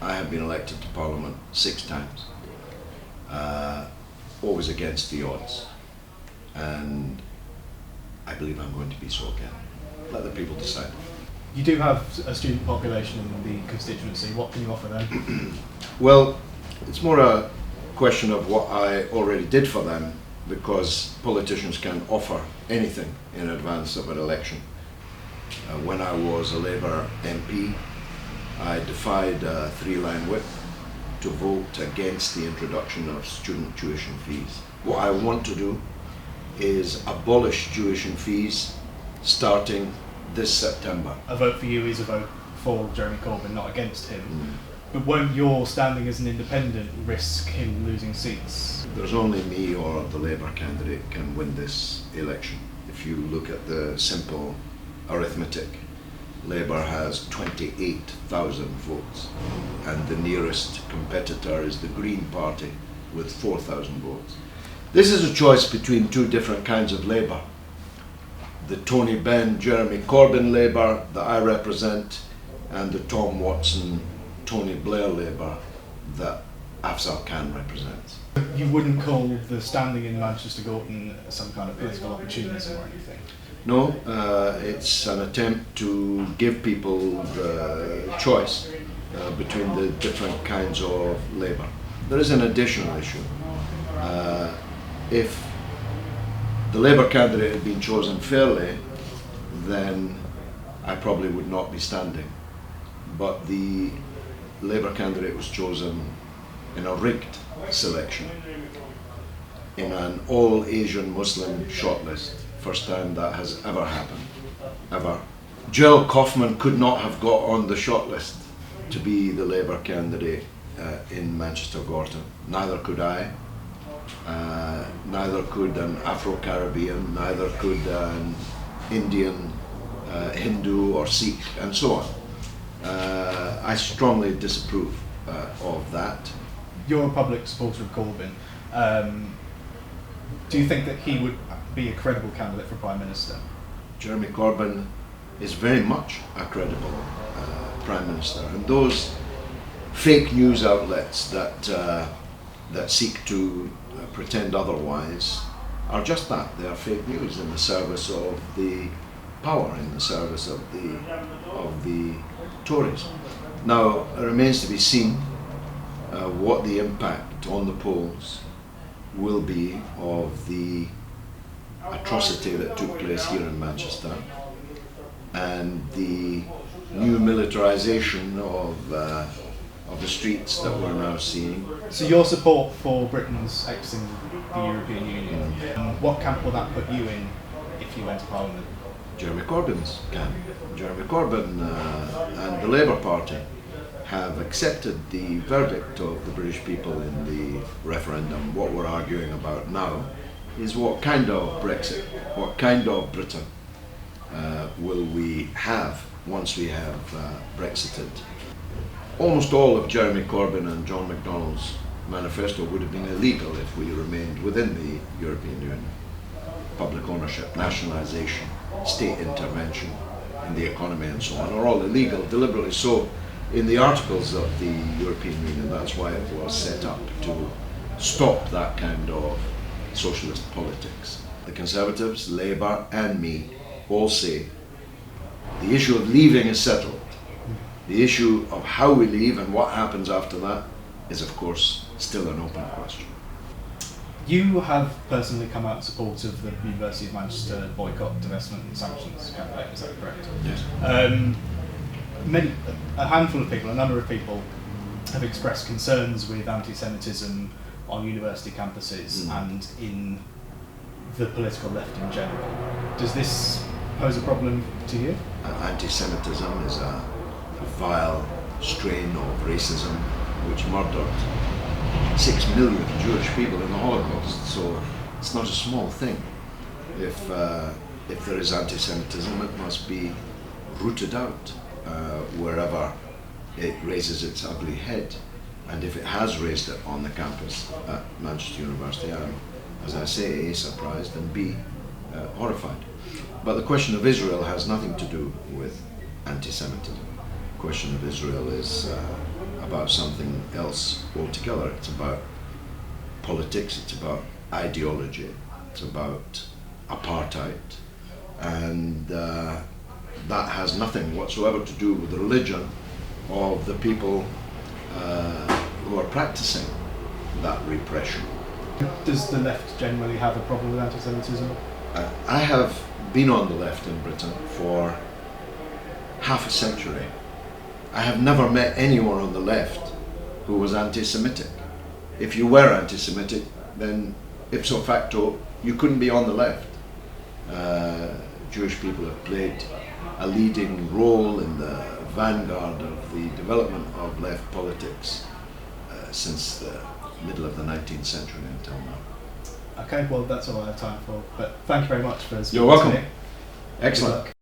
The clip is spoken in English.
I have been elected to Parliament 6 times, always against the odds, and I believe I'm going to be so again. Let the people decide. You do have a student population in the constituency. What can you offer them? Well, it's more a question of what I already did for them, because politicians can offer anything in advance of an election. When I was a Labour MP, I defied a 3-line whip to vote against the introduction of student tuition fees. What I want to do is abolish tuition fees starting this September. A vote for you is a vote for Jeremy Corbyn, not against him. But won't your standing as an independent risk him losing seats? There's only me or the Labour candidate can win this election. If you look at the simple arithmetic, Labour has 28,000 votes, and the nearest competitor is the Green Party with 4,000 votes. This is a choice between 2 different kinds of Labour. The Tony Benn, Jeremy Corbyn Labour that I represent, and the Tom Watson, Tony Blair Labour that Afzal Khan represents. You wouldn't call the standing in Manchester Gorton some kind of political opportunism or anything? No, it's an attempt to give people the choice between the different kinds of Labour. There is an additional issue. If the Labour candidate had been chosen fairly, then I probably would not be standing. But the Labour candidate was chosen in a rigged selection, in an all-Asian Muslim shortlist. First time that has ever happened, ever. Jill Kaufman could not have got on the shortlist to be the Labour candidate in Manchester Gorton. Neither could I, neither could an Afro-Caribbean, neither could an Indian, Hindu or Sikh, and so on. I strongly disapprove of that. You're a public supporter of Corbyn. Do you think that he would be a credible candidate for Prime Minister? Jeremy Corbyn is very much a credible Prime Minister, and those fake news outlets that seek to pretend otherwise are just that. They are fake news in the service of the power, in the service of the Tories. Now, it remains to be seen what the impact on the polls will be of the atrocity that took place here in Manchester and the new militarisation of the streets that we're now seeing. So your support for Britain's exiting the European Union, what camp will that put you in if you went to Parliament? Jeremy Corbyn's camp. Jeremy Corbyn and the Labour Party have accepted the verdict of the British people in the referendum. What we're arguing about now is what kind of Brexit, what kind of Britain will we have once we have Brexited. Almost all of Jeremy Corbyn and John McDonnell's manifesto would have been illegal if we remained within the European Union. Public ownership, nationalisation, state intervention in the economy and so on are all illegal, deliberately so, in the articles of the European Union. That's why it was set up, to stop that kind of socialist politics. The Conservatives, Labour and me all say the issue of leaving is settled. The issue of how we leave and what happens after that is, of course, still an open question. You have personally come out in support of the University of Manchester boycott, divestment and sanctions campaign, is that correct? Yes. A handful of people, a number of people, have expressed concerns with anti-Semitism on university campuses and in the political left in general. Does this pose a problem to you? Anti-Semitism is a vile strain of racism which murdered 6 million Jewish people in the Holocaust, so it's not a small thing. If there is anti-Semitism, it must be rooted out wherever it raises its ugly head. And if it has raised it on the campus at Manchester University, I'm, as I say, A, surprised, and B, horrified. But the question of Israel has nothing to do with anti-Semitism. The question of Israel is a about something else altogether. It's about politics, it's about ideology, it's about apartheid, and that has nothing whatsoever to do with the religion of the people who are practicing that repression. Does the left generally have a problem with anti-Semitism? I have been on the left in Britain for half a century. I have never met anyone on the left who was anti-Semitic. If you were anti-Semitic, then ipso facto you couldn't be on the left. Jewish people have played a leading role in the vanguard of the development of left politics since the middle of the 19th century until now. Okay, well that's all I have time for, but thank you very much for speaking You're welcome. to me. Excellent.